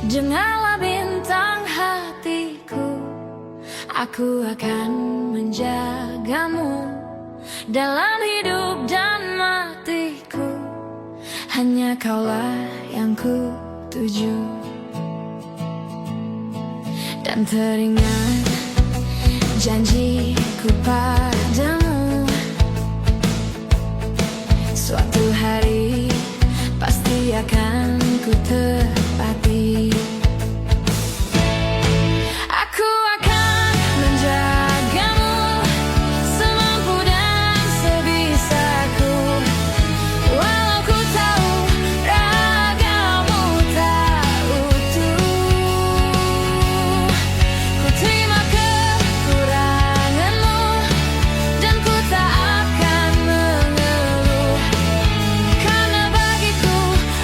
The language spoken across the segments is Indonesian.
Dengarlah bintang hatiku, aku akan menjagamu dalam hidup dan matiku. Hanya kaulah yang ku tuju. Dan teringat janjiku padamu, suatu hari pasti akan ku tepati. Aku akan menjagamu semampu dan sebisaku, walau ku tahu ragamu tak utuh. Ku terima kekuranganmu dan ku tak akan mengeluh, karena bagiku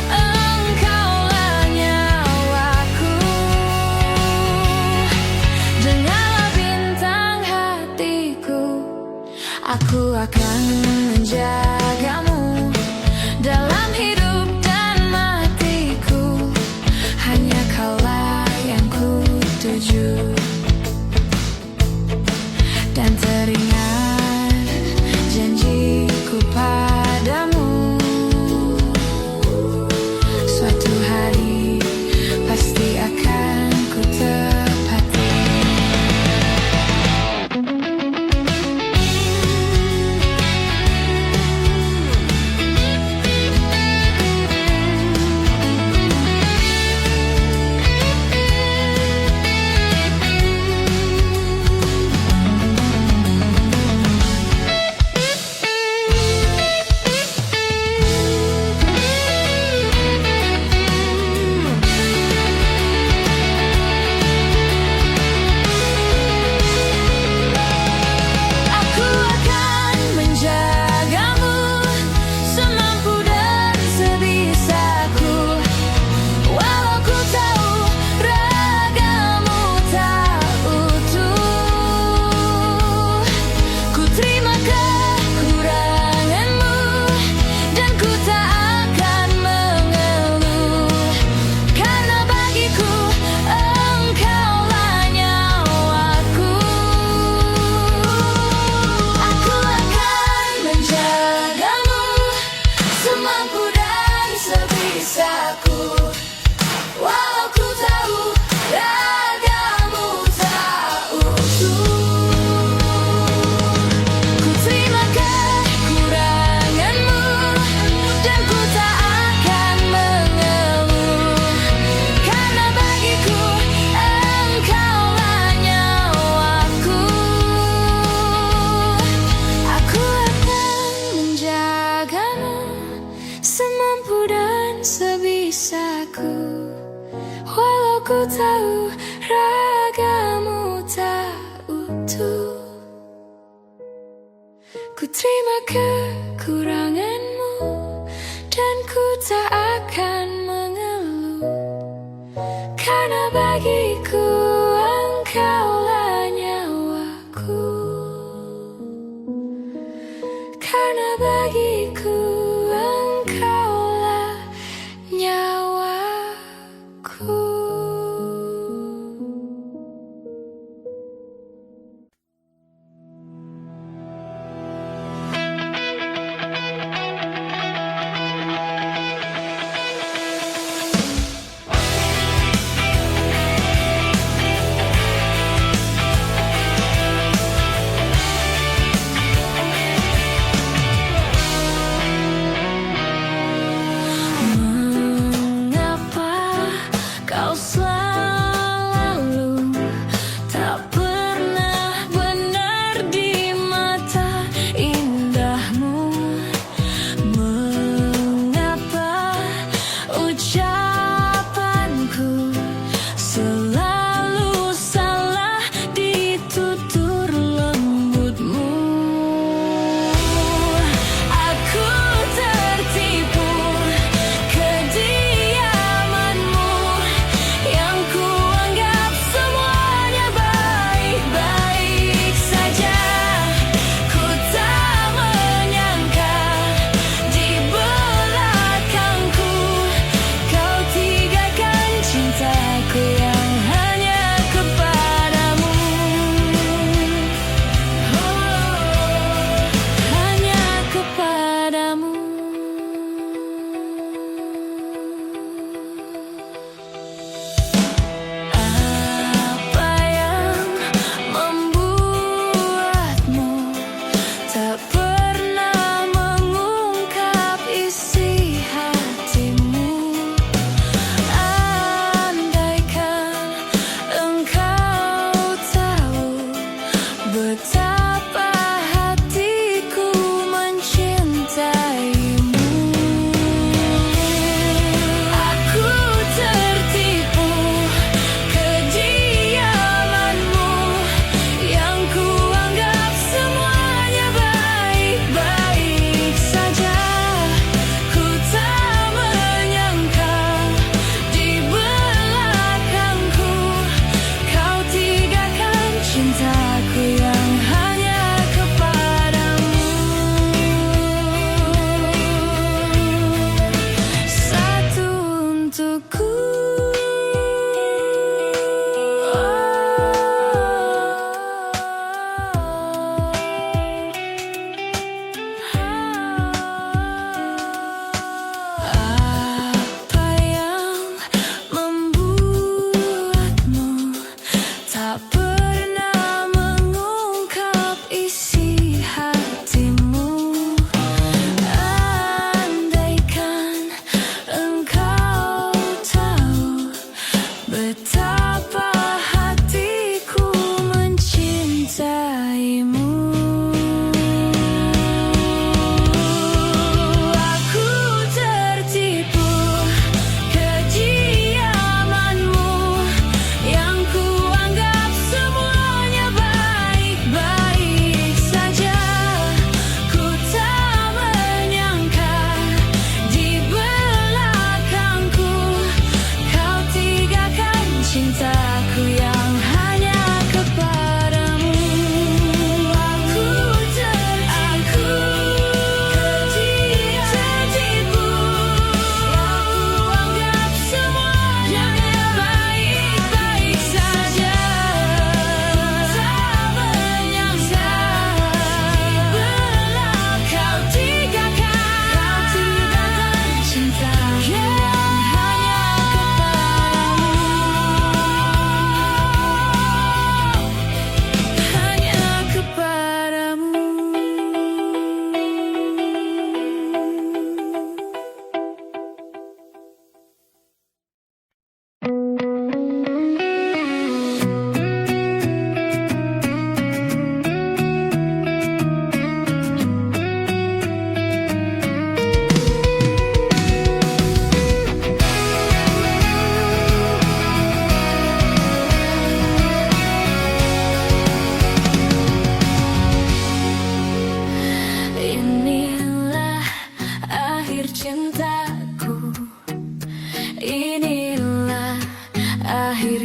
engkaulah nyawaku. Dengarlah bintang hatiku, aku akan menjagamu dalam hidup dan matiku. Hanya kaulah yang ku tuju. Dan teringat janjiku padamu, suatu hari pasti akan ku tepati. Aku akan menjagamu semampu dan sebisaku, walau ku tahu ragamu tak utuh. Ku terima kekuranganmu dan ku tak akan mengeluh, karena bagiku engkaulah nyawaku. Aku akan menjagamu semampu dan sebisaku, walau ku tahu ragamu tak utuh. Ku terima kekuranganmu dan ku tak akan mengeluh, karena bagiku engkaulah nyawaku. Aku akan menjagamu semampu dan sebisaku, walau ku tahu ragamu tak utuh. Ku terima kekuranganmu dan ku tak akan mengeluh, karena bagiku engkaulah nyawaku. Karena bagiku engkaulah nyawaku.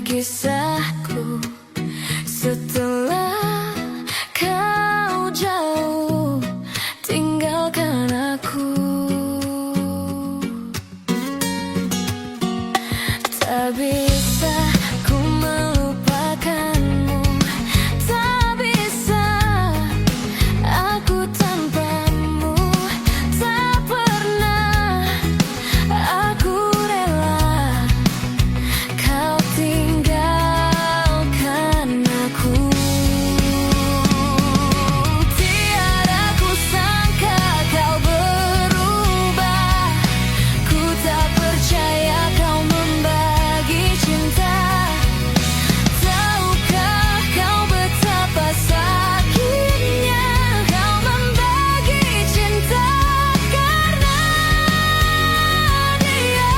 kisahku setelah kau jauh tinggalkan aku. Tak bisa ku melupakanmu, tak bisa aku tanpamu, tak pernah aku rela kau tinggalkan aku. Tiada ku sangka kau berubah, ku tak percaya kau membagi cinta. Tahukah kau betapa sakitnya kau membagi cinta karena dia.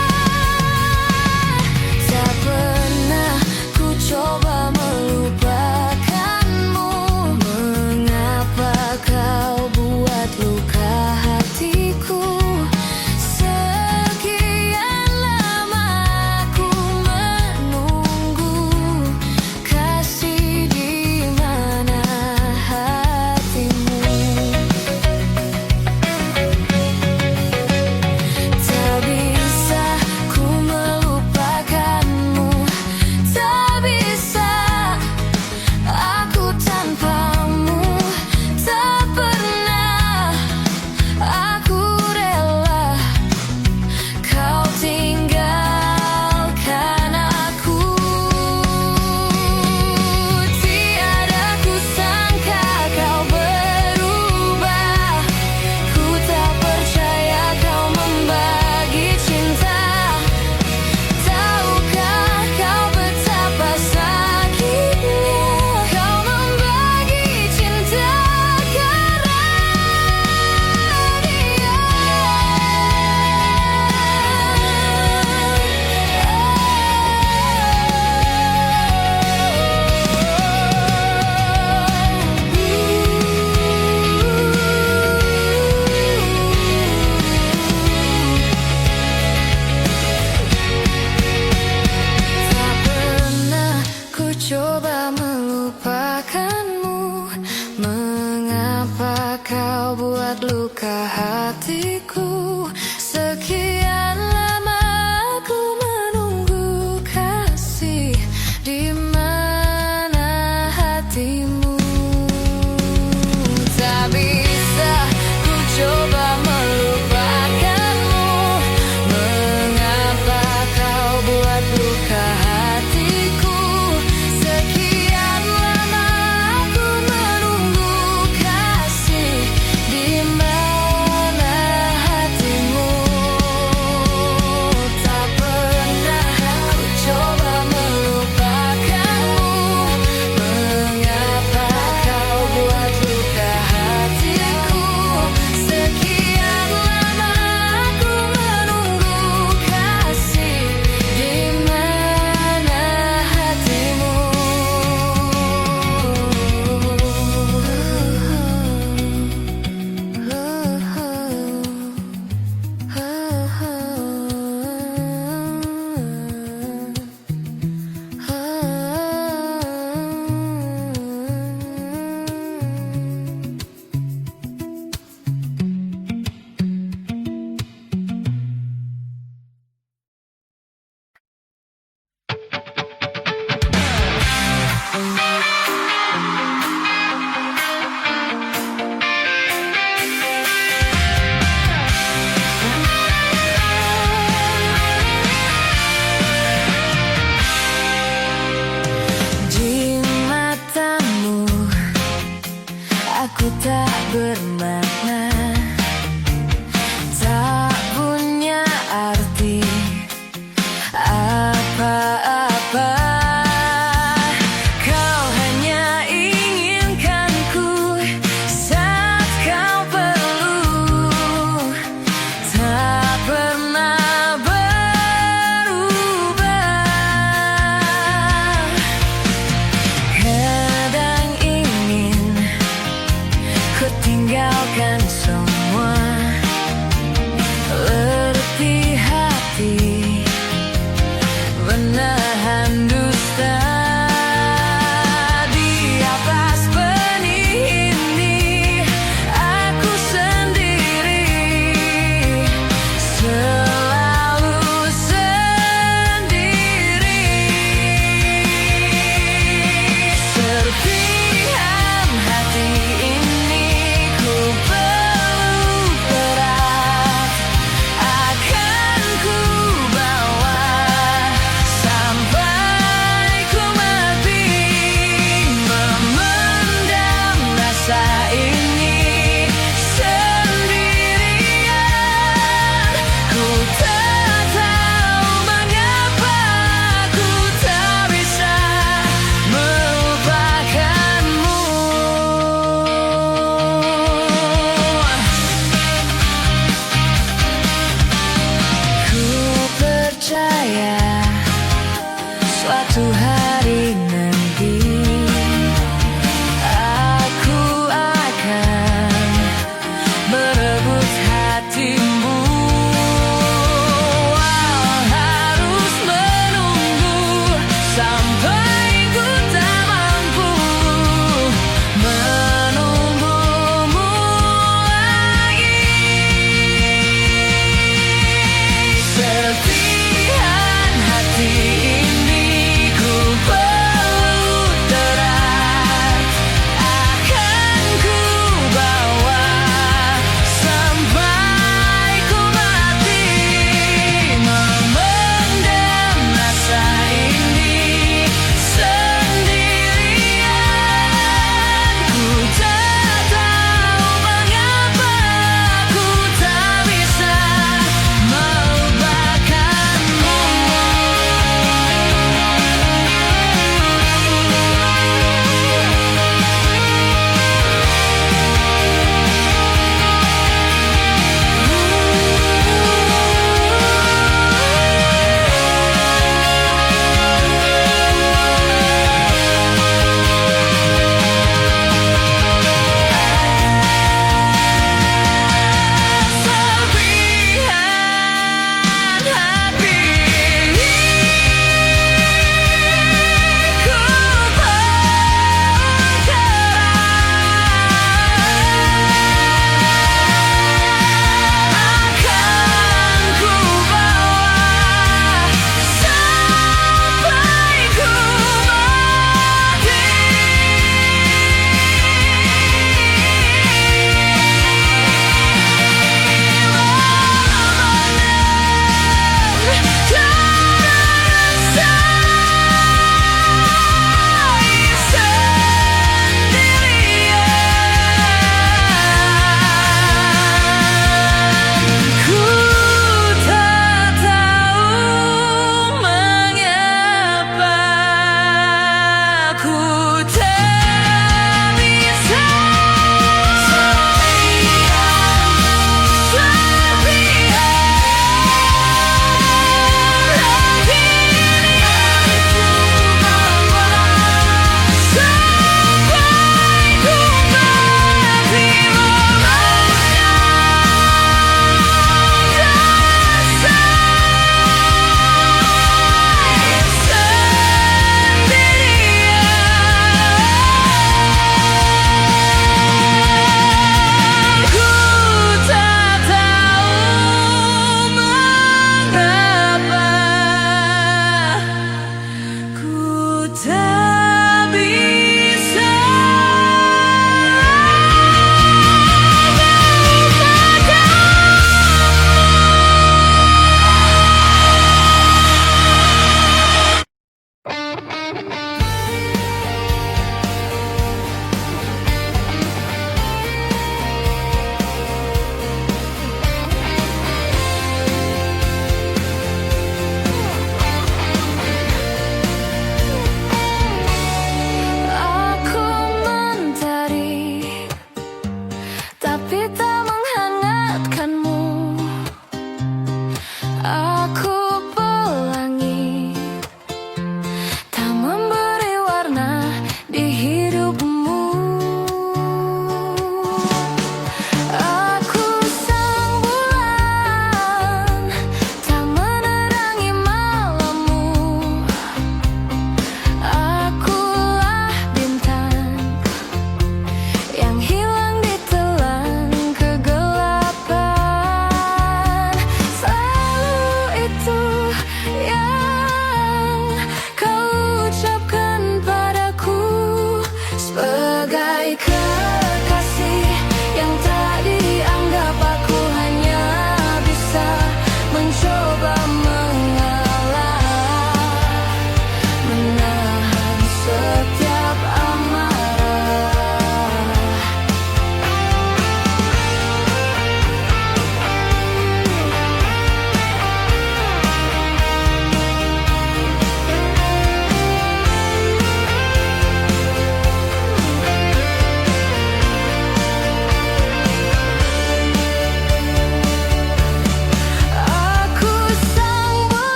Tak pernah ku coba melupakanmu, mengapa kau buat luka hatiku. Sekian lama aku menunggu kasih, di mana hatimu. Tak bisa ku melupakanmu, tak bisa aku tanpamu, tak pernah aku rela kau tinggalkan aku. Tiada ku sangka kau berubah, ku tak percaya kau membagi cinta. Tahukah kau betapa sakitnya kau membagi cinta karena dia. Tak pernah ku coba melupakanmu, mengapa kau buat luka hatiku. Sekian lama aku menunggu kasih, di mana hatimu. Tak bisa ku coba melupakanmu, mengapa kau buat luka hatiku. Sekian lama aku menunggu kasih, di mana hatimu. suatu hari nanti aku akan merebut hatimu. Walau harus menunggu sampai ku tak mampu menunggumu lagi. Serpihan hati ini ku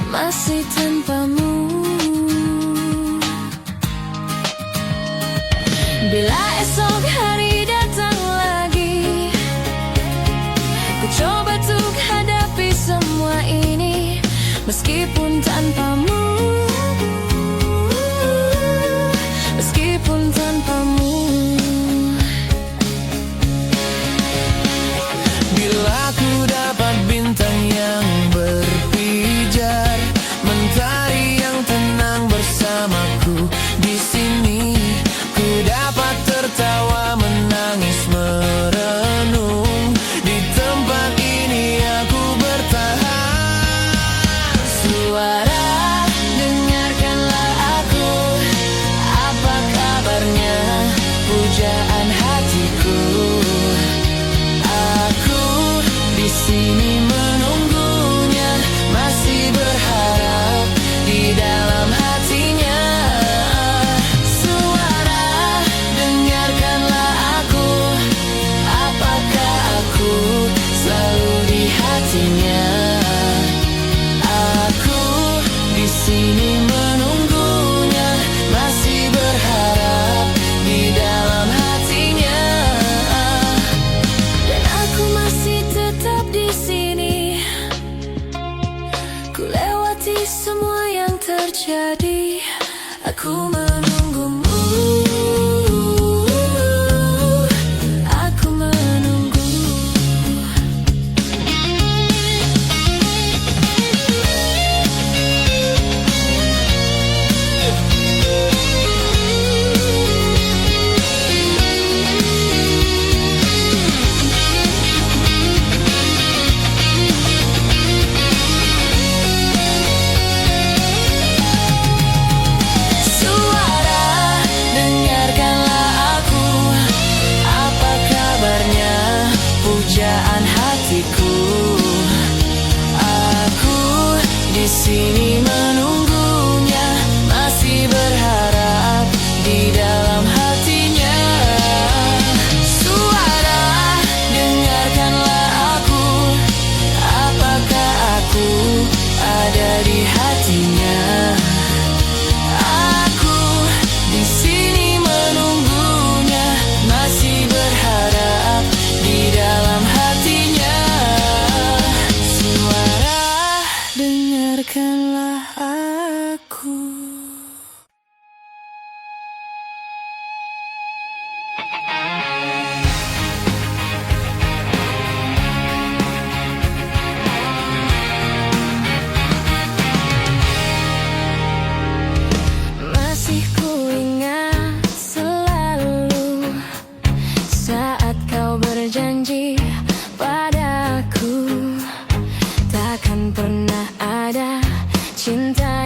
masih tanpamu. Bila esok hari datang lagi, ku coba untuk hadapi semua ini, meskipun tanpamu, meskipun tanpamu. Bila ku dapat bintang yang berpijar, mentari yang tenang bersamaku di sini, ku dapat tertawa, menangis, merenung. Di tempat ini aku bertahan. Suara, dengarkanlah aku, apa kabarnya, pujaan hatiku. Aku di sini menunggunya, masih berharap di dalam hatinya. Suara, dengarkanlah aku, apakah aku selalu di hatinya. Aku di sini menunggunya, masih berharap di dalam hatinya. Dan aku masih tetap di sini, ku lewati semua yang terjadi. Aku menunggumu, aku menunggu. Suara, dengarkanlah aku, apa kabarnya, pujaan hatiku. Aku di sini menunggunya, masih berharap di dalam hatinya. Suara, dengarkanlah aku, apakah aku ada di hatinya. Aku di sini menunggunya, masih berharap di dalam hatinya. Suara, dengarkanlah aku. Masih kuingat selalu saat kau berjanji padaku, takkan pernah ada cinta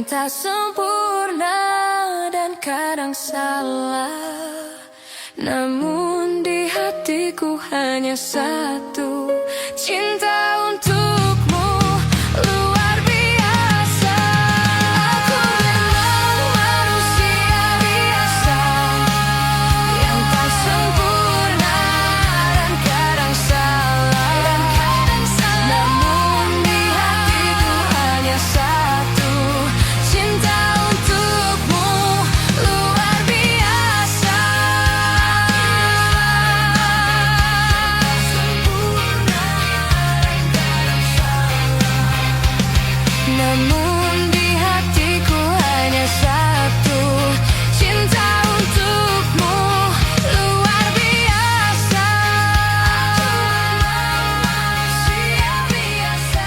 yang tak sempurna dan kadang salah. Namun di hatiku hanya satu, cinta untukmu luar biasa. Aku memang manusia biasa yang tak sempurna dan kadang salah. Namun di hatiku hanya satu, cinta untukmu luar biasa. Namun di hatiku hanya satu, cinta untukmu luar biasa. Manusia biasa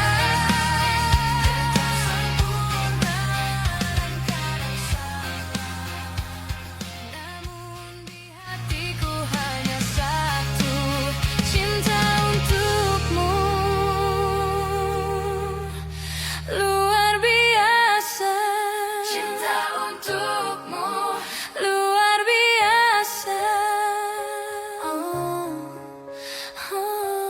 namun di hatiku hanya satu, cinta untukmu luar biasa. Cinta untukmu luar biasa. Oh, oh.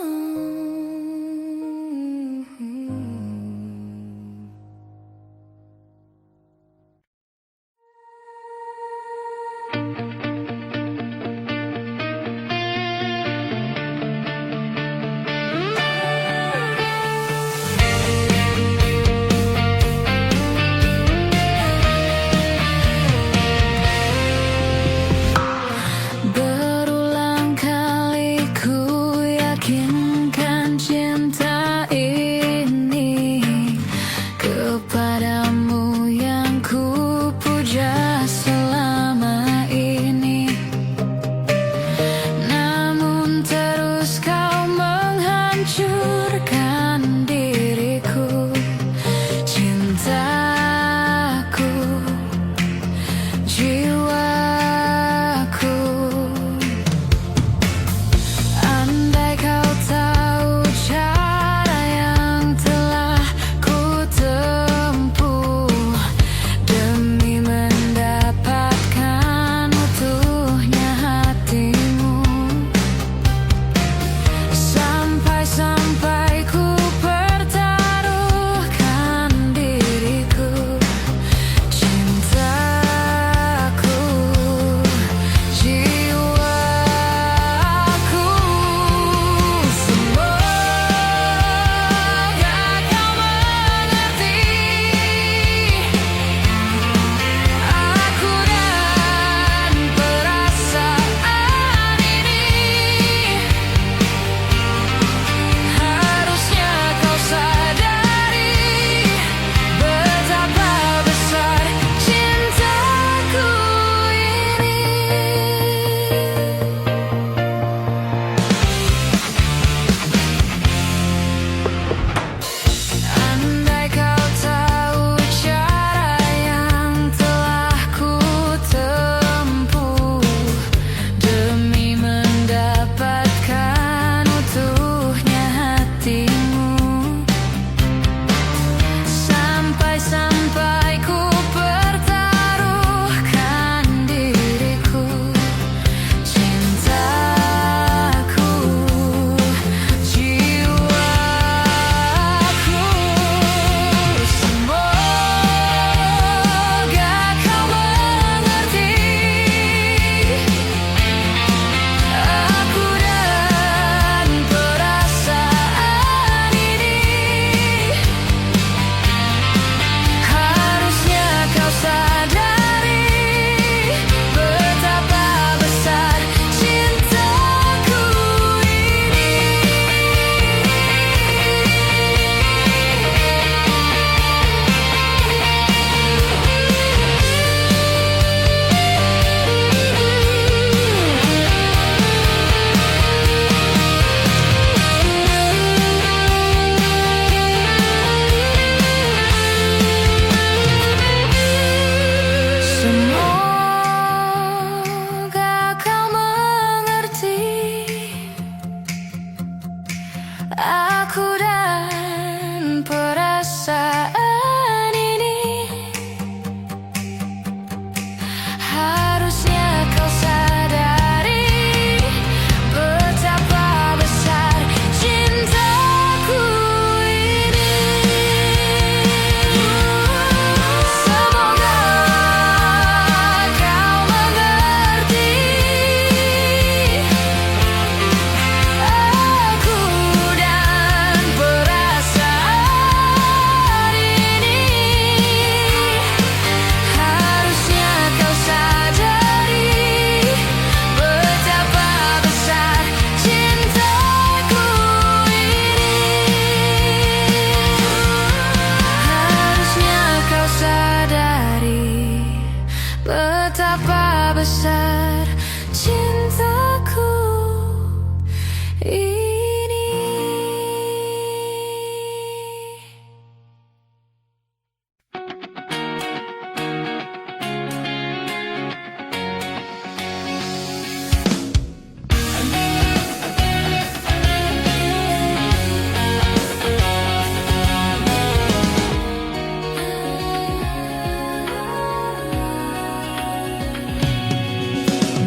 Berulang kali ku yakinkan cinta ini kepadamu yang ku puja selama ini. betapa besar cintaku ini.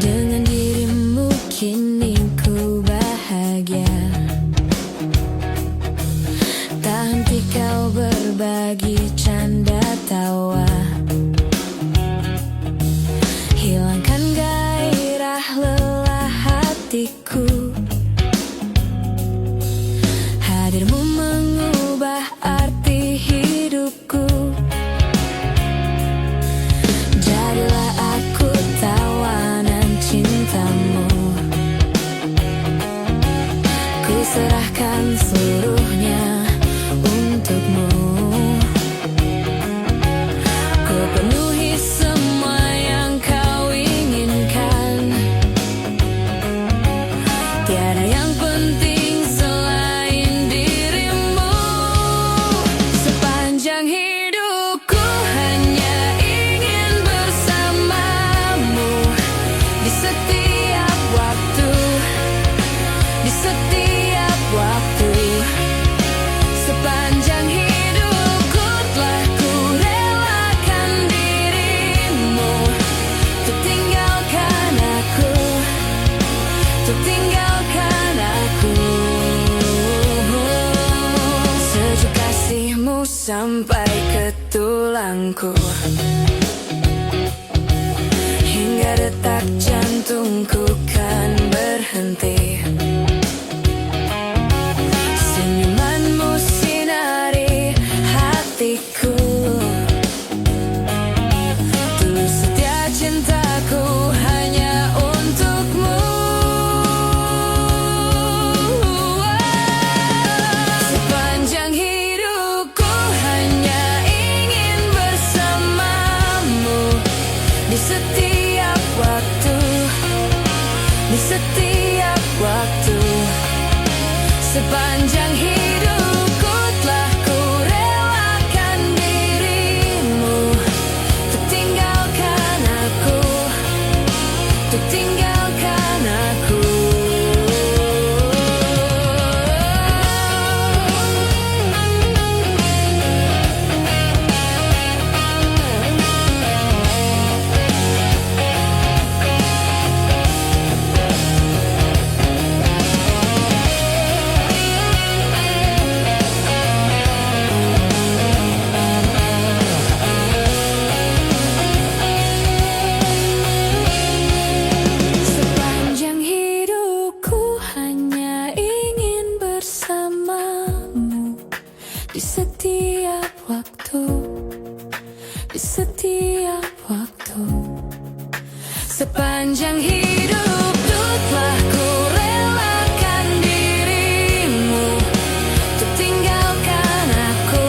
Dengan dirimu kini ku bahagia, tak henti kau berbagi canda tawa, hilangkan gairah lelah hatiku. Hadirmu mengubah arti hidupku. Jadilah aku tawanan cintamu, ku serahkan seluruhnya untukmu. Ku penuhi semua yang kau inginkan, tiada yang penting selain dirimu. Sepanjang hidupku hanya ingin bersamamu, di setiap waktu, di setiap waktu. Sepanjang hidupku telah ku relakan dirimu, untuk tinggalkan aku, untuk tinggalkan aku. Sejuk kasihmu sampai ke tulangku, hingga detak jantungku kan berhenti. Senyumanmu sinari hatiku, tulus setia cintaku hanya untukmu. Sepanjang hidupku hanya ingin bersamamu, di setiap waktu, di setiap waktu. Sepanjang hidupku telah ku relakan dirimu, untuk tinggalkan aku, untuk tinggalkan aku. Sepanjang hidupku hanya ingin bersamamu, di setiap waktu, di setiap waktu. Sepanjang hidupku telah ku relakan dirimu, untuk tinggalkan aku,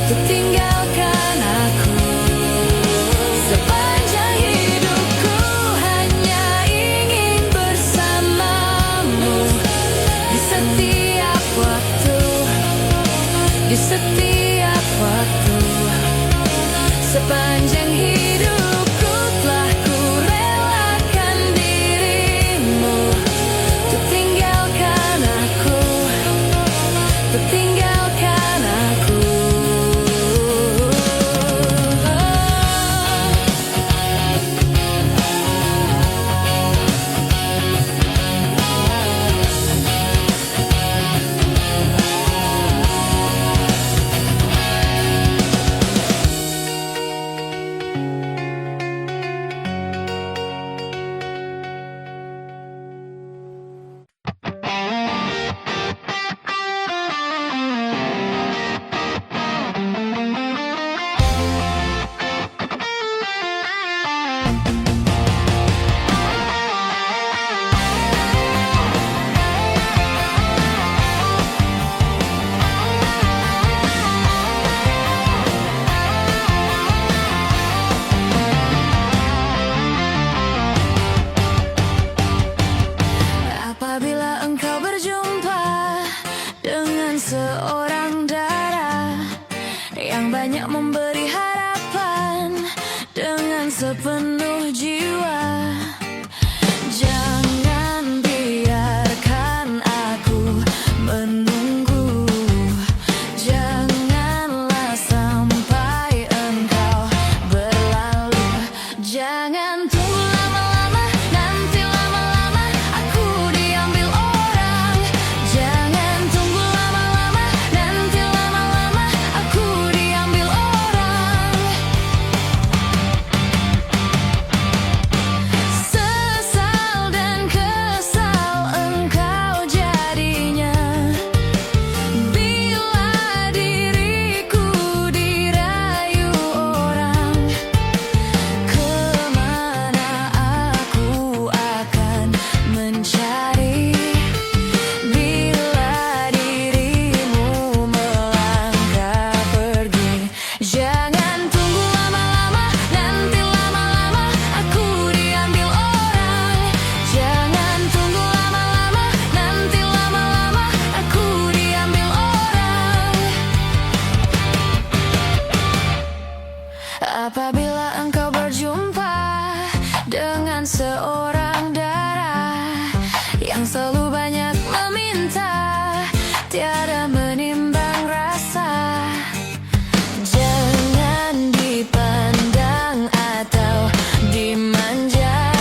untuk tinggalkan aku. Sepanjang hidupku hanya ingin bersamamu, di setiap waktu, di setiap waktu. Sepanjang hidupku telah ku relakan sepenuh jiwa. Jangan biarkan aku menunggu. Janganlah sampai engkau berlalu. Jangan tunggu lama-lama, nanti lama-lama aku diambil orang. Jangan tunggu lama-lama, nanti lama-lama aku diambil orang. Sesal dan kesal engkau jadinya bila diriku dirayu orang. Kemana aku akan mencari bila dirimu melangkah pergi. Jangan tunggu lama-lama, nanti lama-lama aku diambil orang. Jangan tunggu lama-lama, nanti lama-lama aku diambil orang. Apabila engkau berjumpa dengan seorang darah yang selalu banyak meminta, tiada menimbang rasa. Jangan dipandang atau dimanja,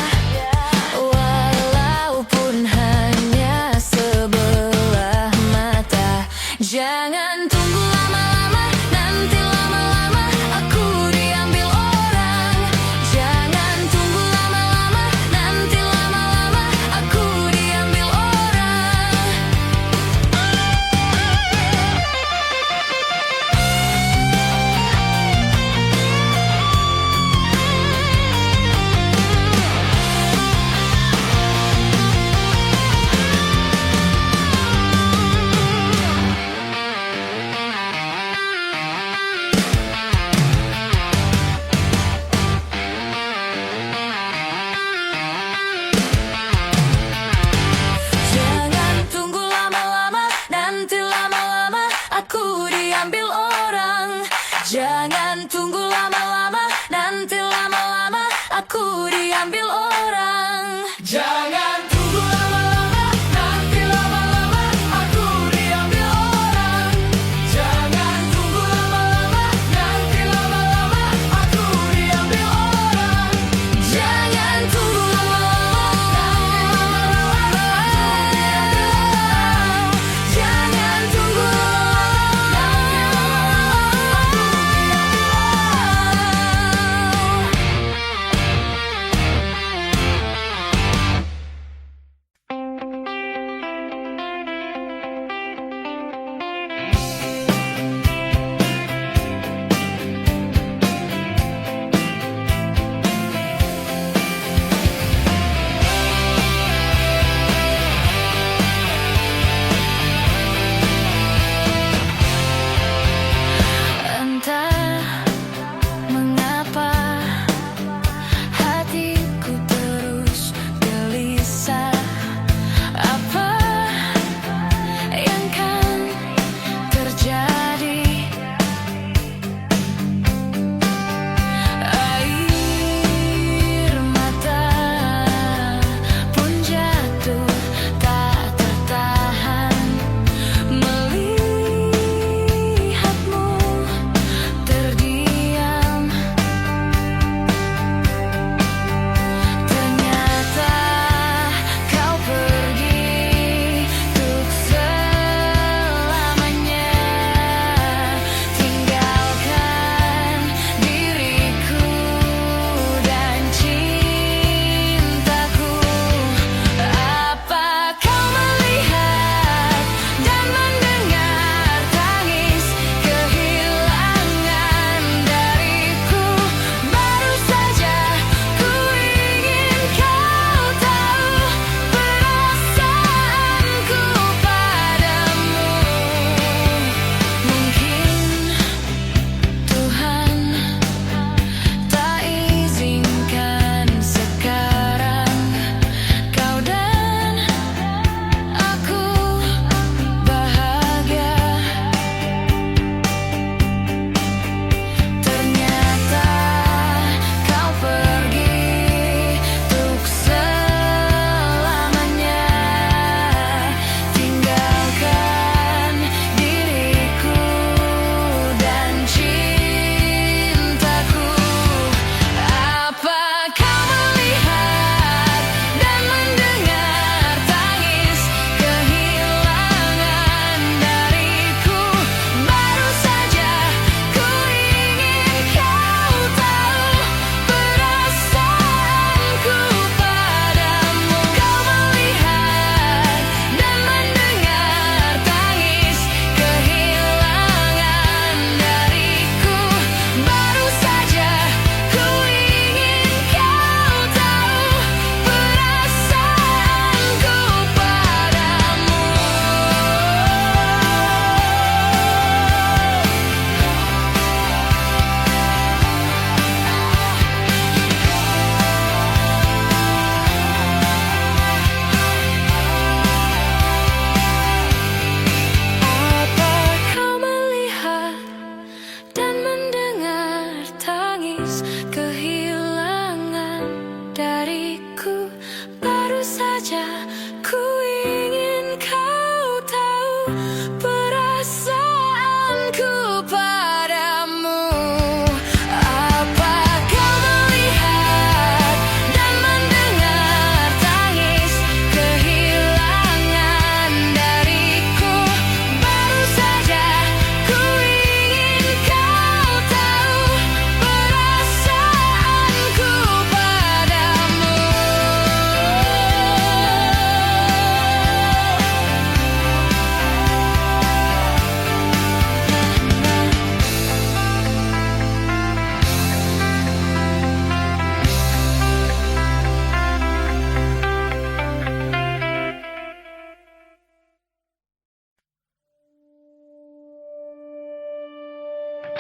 walaupun hanya sebelah mata. Jangan tunggu lama-lama, nanti lama-lama aku diambil orang. Jangan tunggu lama-lama, nanti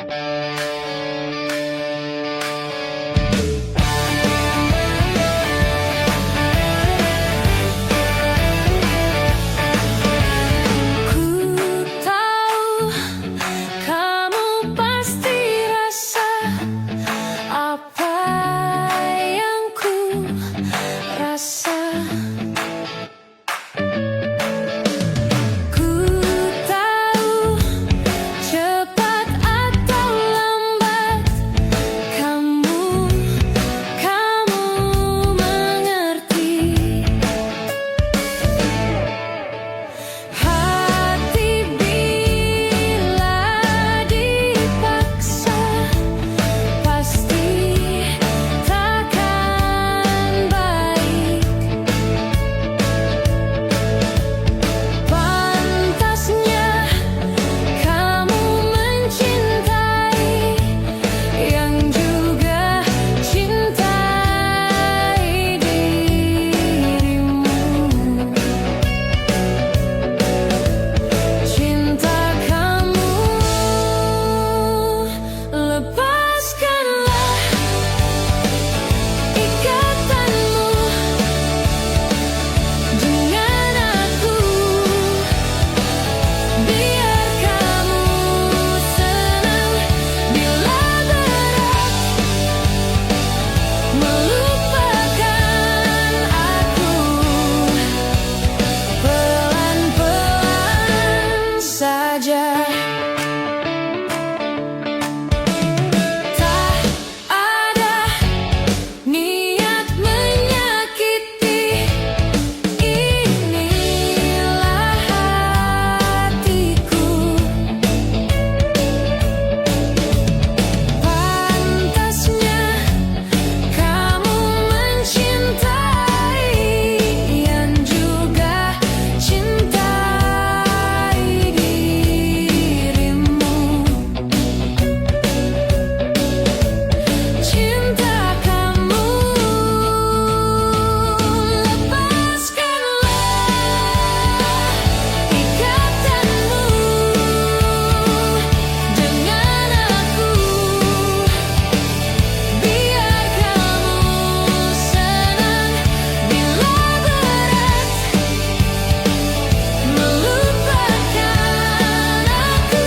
Ku tahu kamu pasti rasa apa yang ku rasa. Ku tahu cepat atau lambat kamu mengerti. Hati bila dipaksa pasti takkan baik. Pantasnya kamu mencintai yang juga cintai dirimu. Cinta kamu, lepaskanlah ikatanmu dengan aku. Biar kamu senang bila berat melupakan aku. Pelan-pelan saja. Tak ada niat menyakiti. Inilah hatiku. Pantasnya kamu mencintai yang juga cintai dirimu. Cinta kamu, lepaskanlah ikatanmu dengan aku. Biar kamu senang bila berat melupakan aku.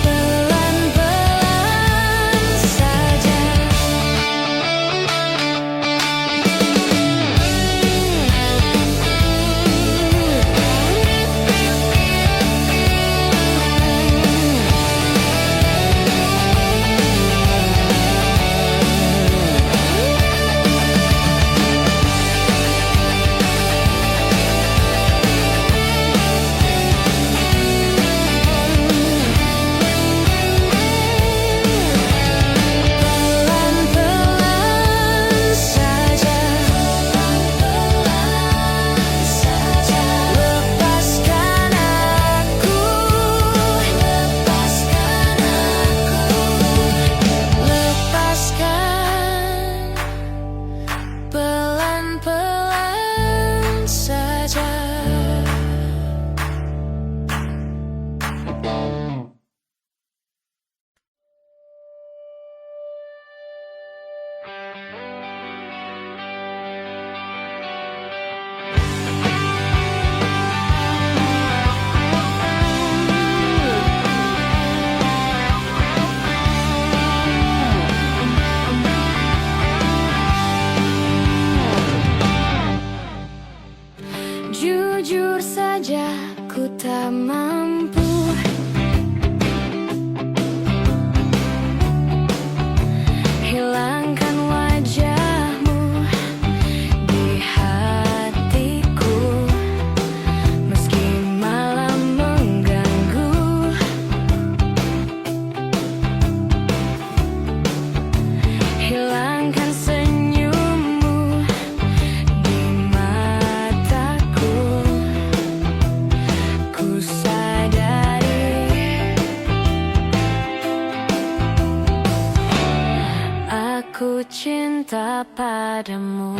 Pelan-pelan saja. Pelan-pelan saja. Pelan-pelan saja. Lepaskan aku. Lepaskan aku. Lepaskan. Pelan-pelan saja. Jujur saja ku tak mampu hilangkan wajahmu di hatiku. Meski malam mengganggu, hilangkan senyummu di mataku. Ku sadari aku cinta padamu.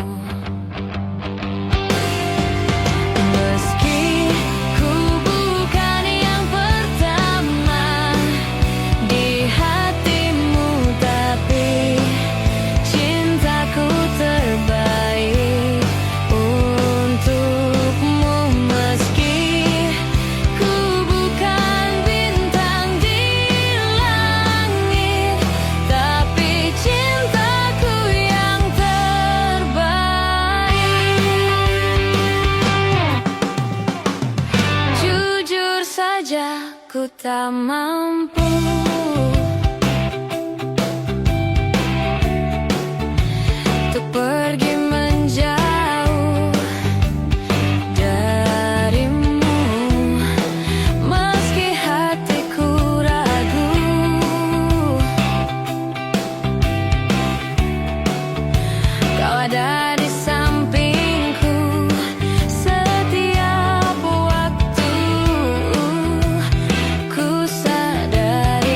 Meski ku bukan yang pertama tak mampu untuk pergi menjauh darimu, meski hatiku ragu. Kau ada di sampingku setiap waktu. Ku sadari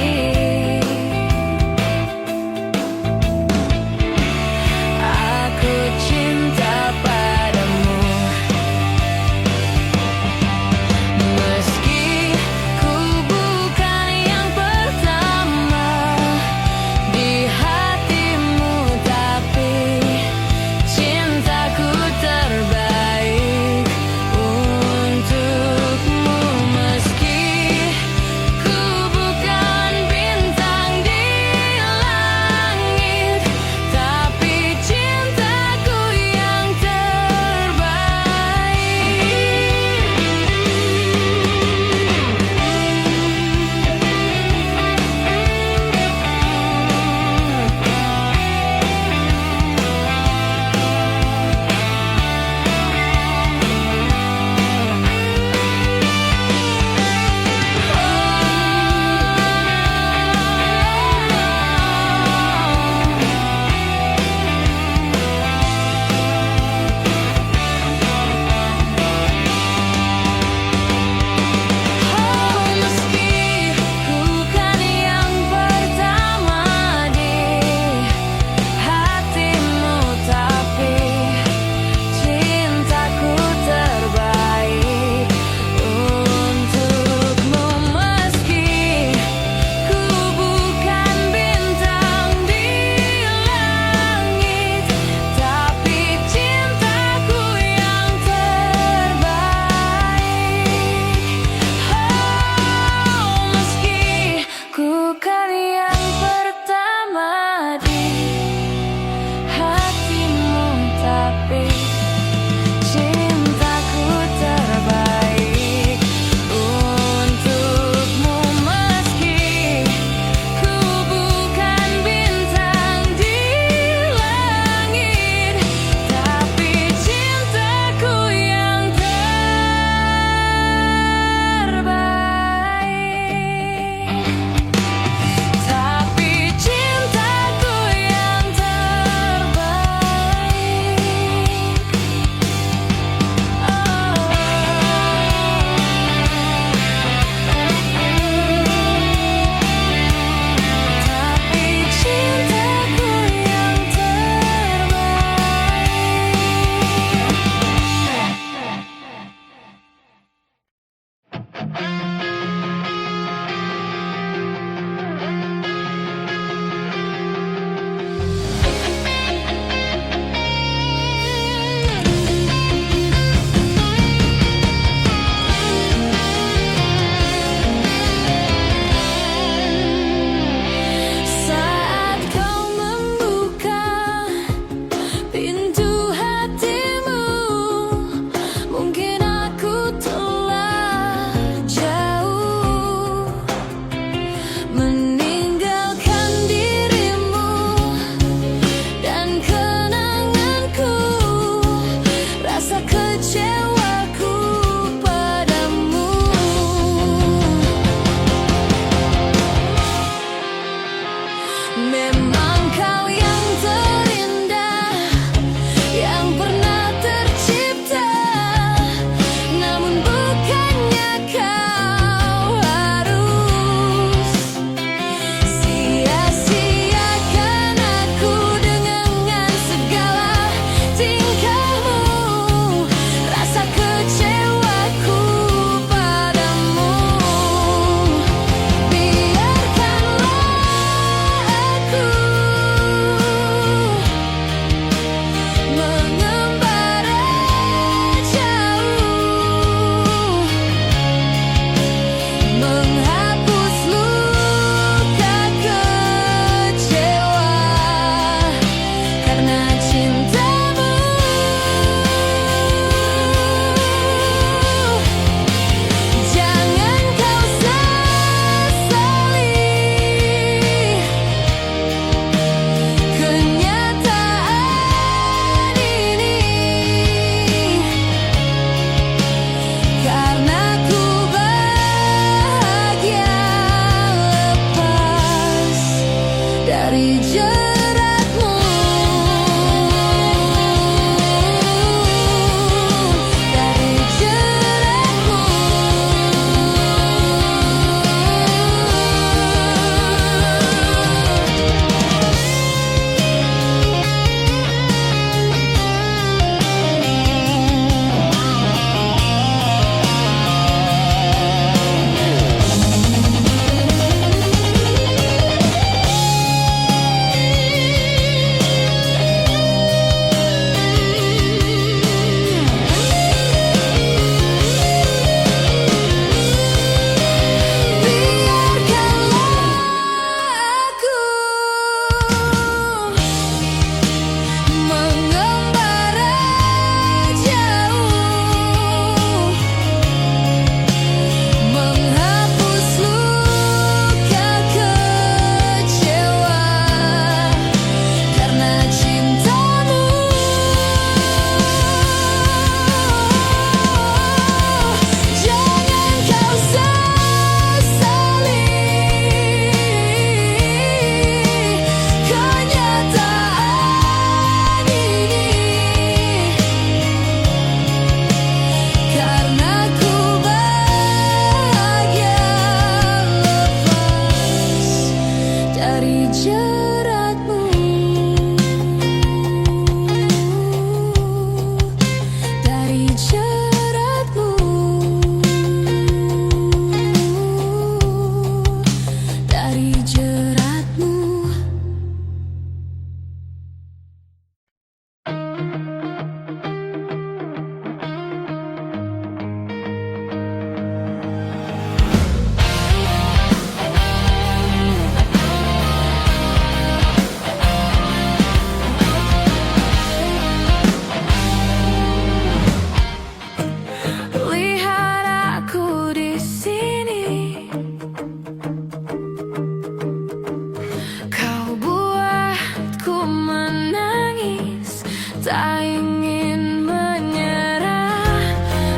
Tak ingin menyerah,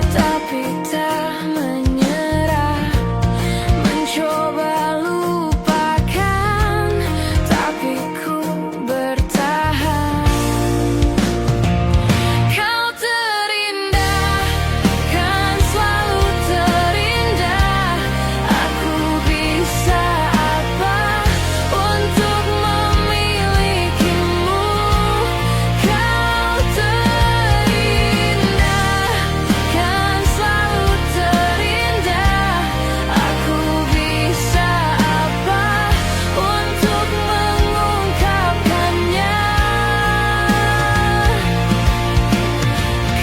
tapi tak menyerah. Mencoba lupakan, tapi ku bertahan. Kau terindah, kan selalu terindah. Aku bisa apa untuk memilikimu? Kau terindah, kan selalu terindah. Aku bisa apa untuk mengungkapkannya?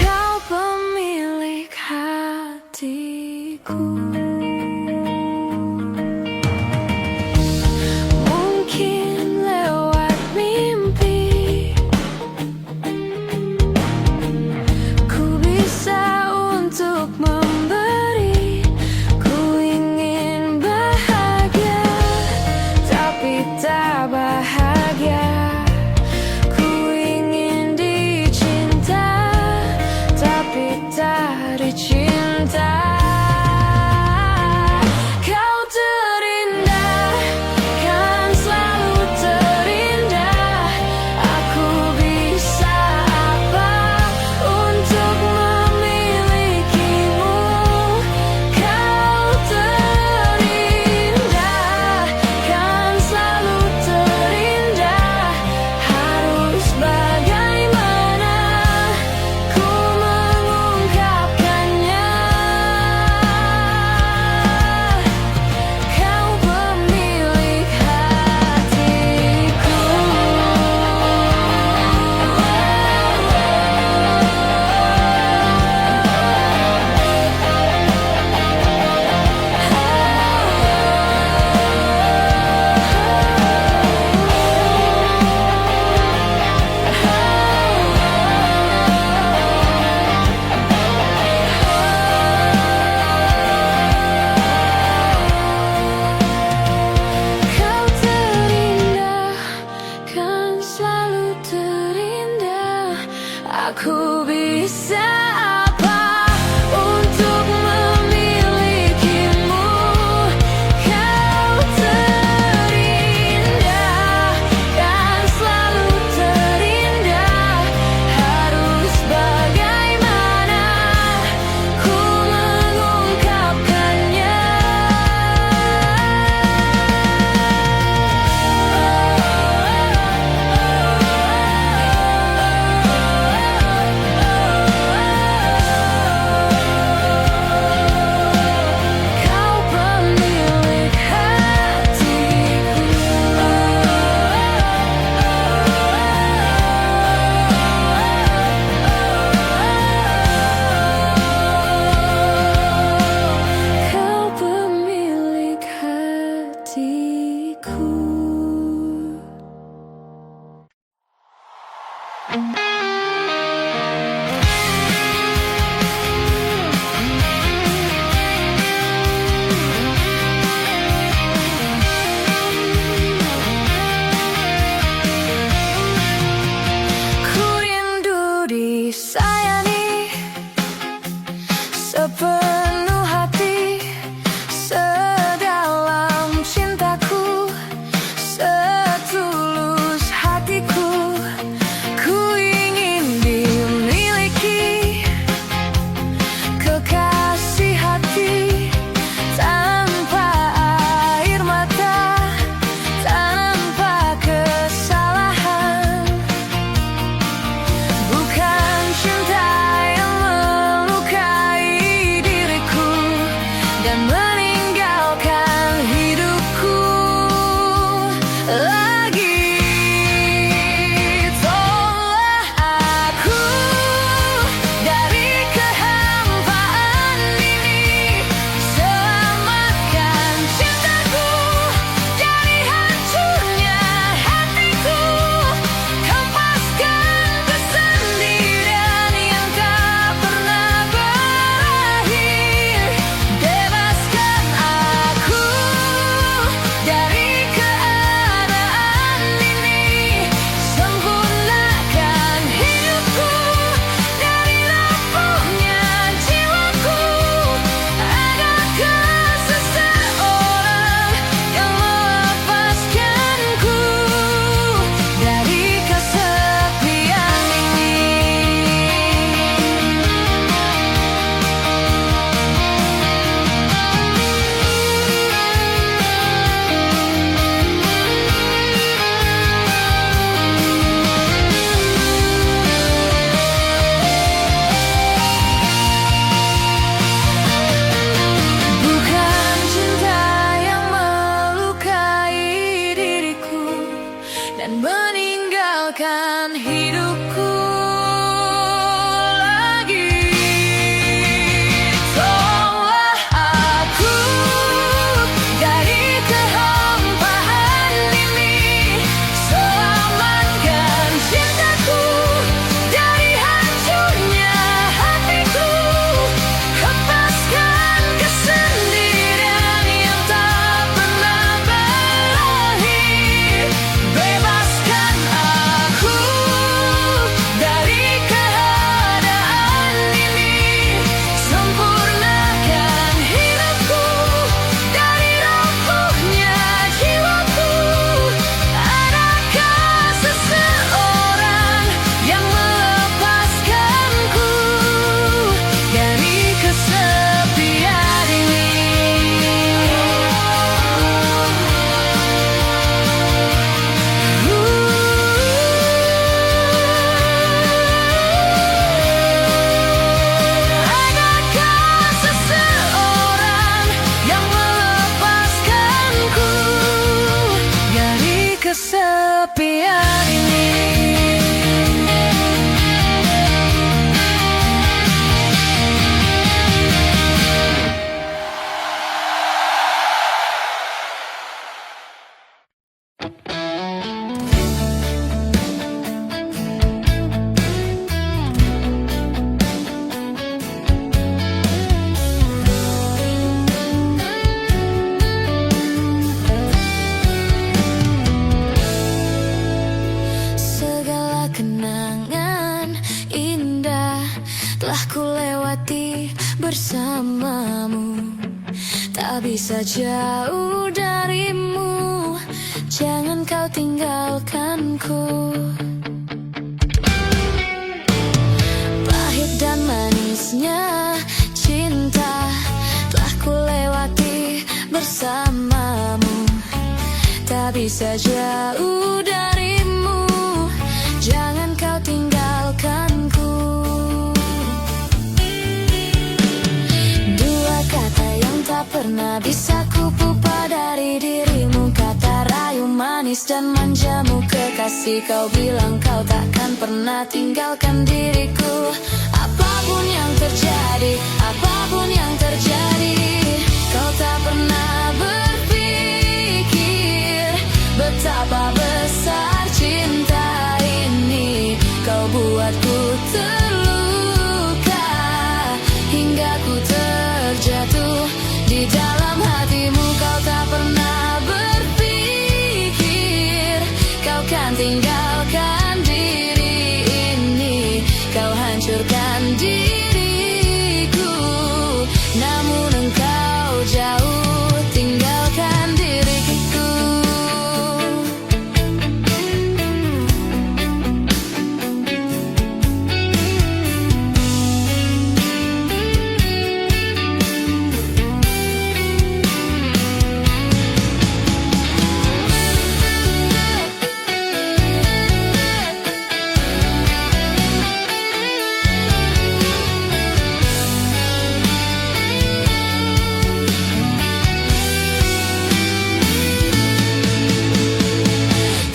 Kau pemilik hatiku. Mungkin lewat mimpi ku bisa untuk memberi. Ku ingin bahagia, tapi tak bahagia. Ku ingin dicinta, tapi tak dicinta. Kau terindah, kan selalu terindah. Aku bisa apa untuk memilikimu? Kau terindah, kan selalu terindah. Harus bagaimana ku mengungkapkannya? Kau pemilik hatiku. Kau terindah, kan selalu terindah. Aku bisa apa untuk memilikimu? Kau terindah, kan selalu terindah. Harus bagaimana ku mengungkapkannya? Kau pemilik hatiku. Kau pemilik hatiku. Ku rindu disayangi sepenuh hati, sedalam cintaku, setulus hatiku. Ku kenangan indah telah ku lewati bersamamu. Tak bisa jauh darimu, jangan kau tinggalkanku. Pahit dan manisnya cinta telah ku lewati bersamamu. Tak bisa jauh darimu, jangan kau tinggalkanku. Dua kata yang tak pernah bisa kupupa dari dirimu, kata rayu manis dan manjamu kekasih. Kau bilang kau takkan pernah tinggalkan diriku. Apapun yang terjadi, apapun yang terjadi, kau tak pernah berpikir betapa besar cinta ini. Kau buatku terluka hingga ku terjatuh di dalam hatimu. Kau tak pernah berpikir kau kan tinggalkan diri ini. Kau hancurkan diriku, namun engkau jauh tinggalkan diriku.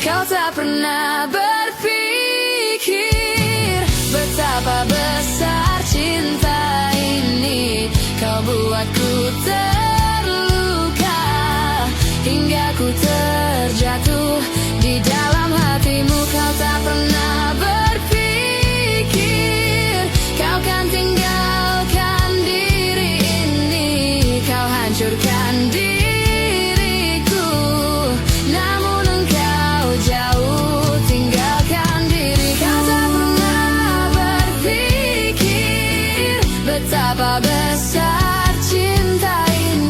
Kau tak pernah berpikir betapa besar cinta ini. Kau buatku terluka hingga ku terjatuh di dalam hatimu. Kau tak pernah berpikir kau kan tinggalkan diri ini. Kau hancurkan diriku, namun engkau jauh tinggalkan diri. Kau tak pernah berpikir betapa besar cinta ini.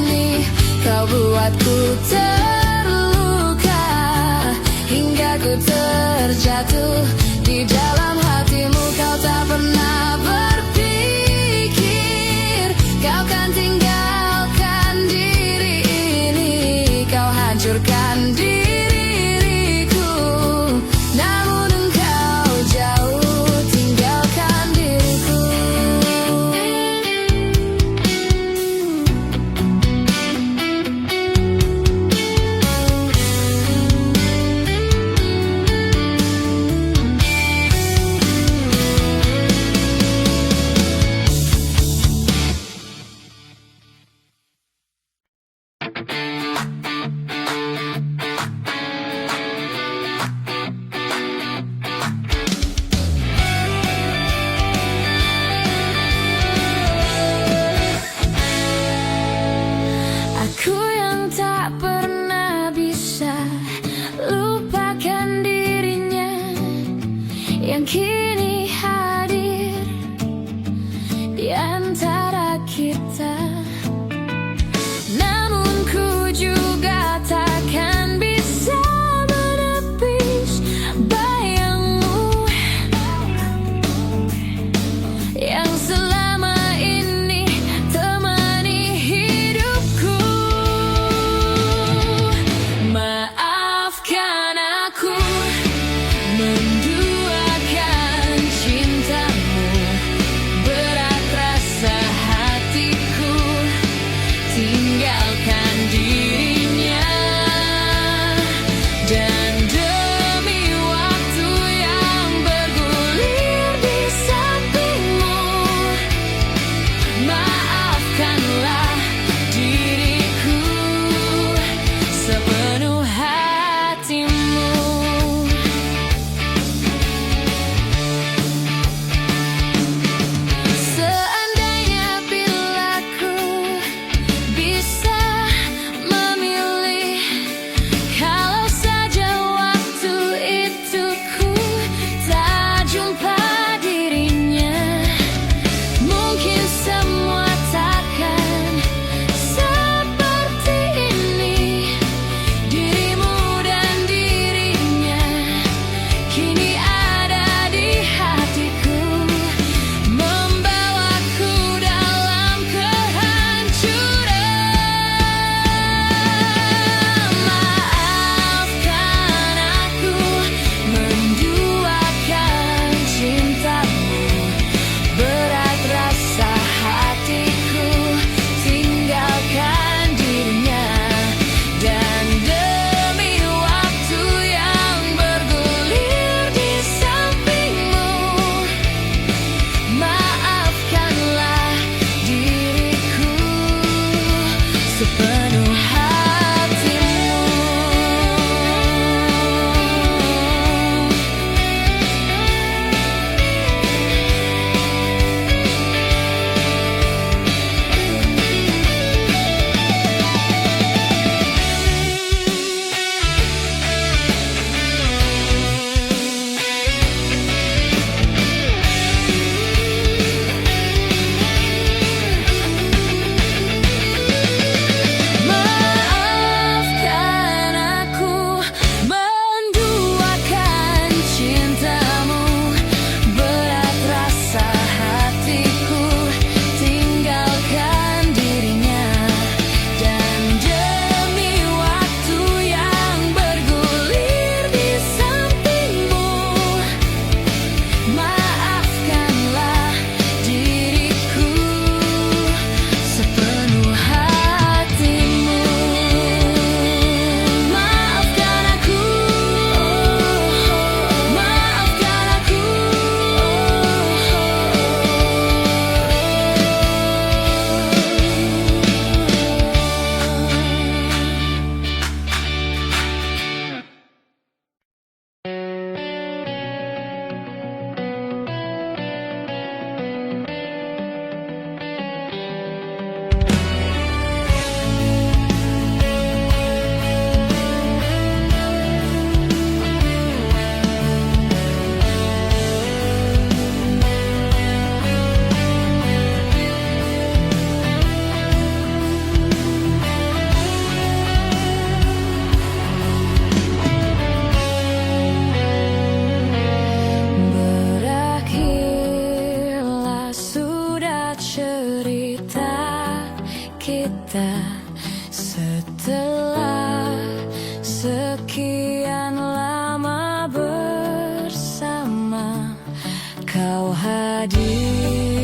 Kau hadirkan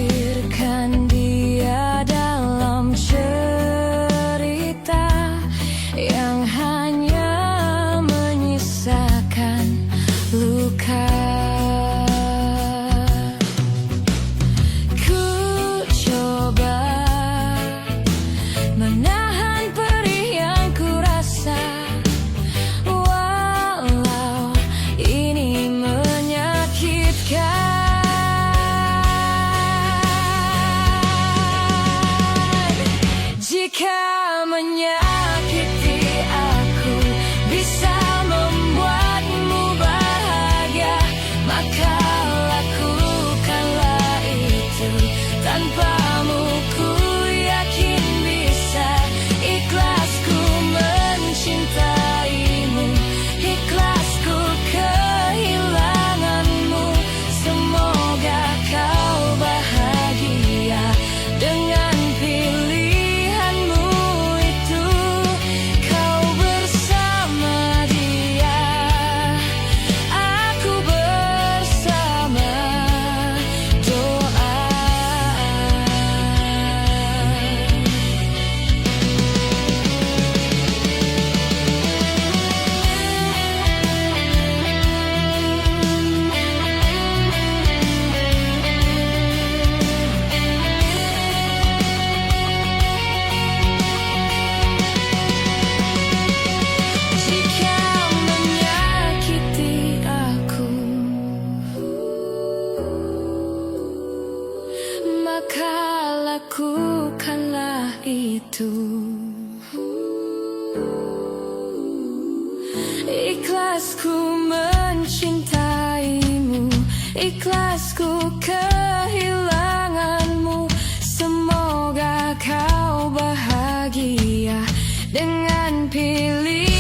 dia dalam cerita yang hanya menyisakan luka. Ku coba menahan perih yang ku rasa, walau ini menyakitkan. Jika menyakiti aku bisa membuatmu bahagia, maka lakukanlah itu. Tanpamu ku yakin bisa. Ikhlasku mencintaimu, ikhlasku kehilanganmu. Semoga kau bahagia dengan pilihanmu itu. Kau bersama dia, aku bersama doa. Jika menyakiti aku, maka lakukanlah itu. Ikhlasku mencintaimu, ikhlasku kehilanganmu. Semoga kau bahagia dengan pilihan